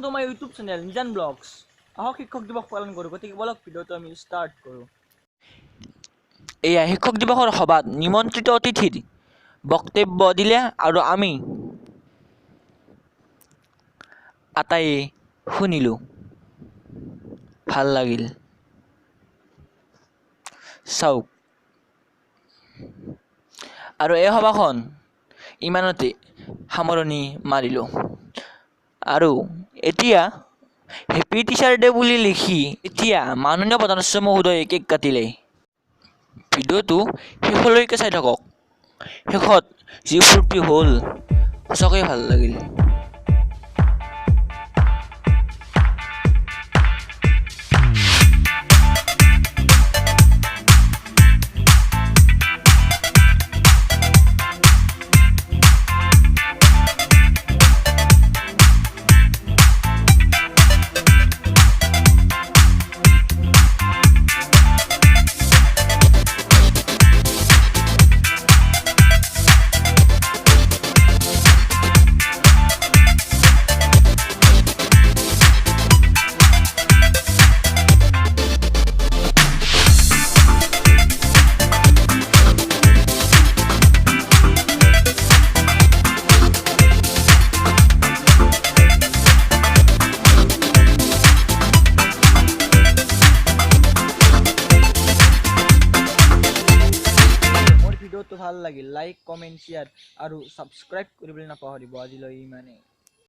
to my YouTube channel Nijan Vlogs. আহক শিক্ষক দিৱস পালন কৰোঁ গতিকে বলক ভিডিঅ'টো আমি ষ্টাৰ্ট কৰোঁ। এয়া শিক্ষক দিৱসৰ সভাত নিমন্ত্ৰিত অতিথিৰ বক্তব্য দিলে আৰু আমি আটাইয়ে শুনিলোঁ। ভাল লাগিল। চাওক আৰু এই সভাখন ইমানতে সামৰণি মাৰিলোঁ। আৰু এতিয়া হেপী টিচাৰ ডে বুলি লিখি এতিয়া মাননীয় প্ৰধান মহোদয়ে কেক কাটিলে। ভিডিঅ'টো শেষলৈকে চাই থাকক। শেষত যি ফূৰ্তি হ'ল সঁচাকৈ ভাল লাগিল। ভিডিঅ'টো ভাল লাগিল লাইক কমেণ্ট শ্বেয়াৰ আৰু ছাবস্ক্ৰাইব কৰিবলৈ নাপাহৰিব। আজিলৈ ইমানেই।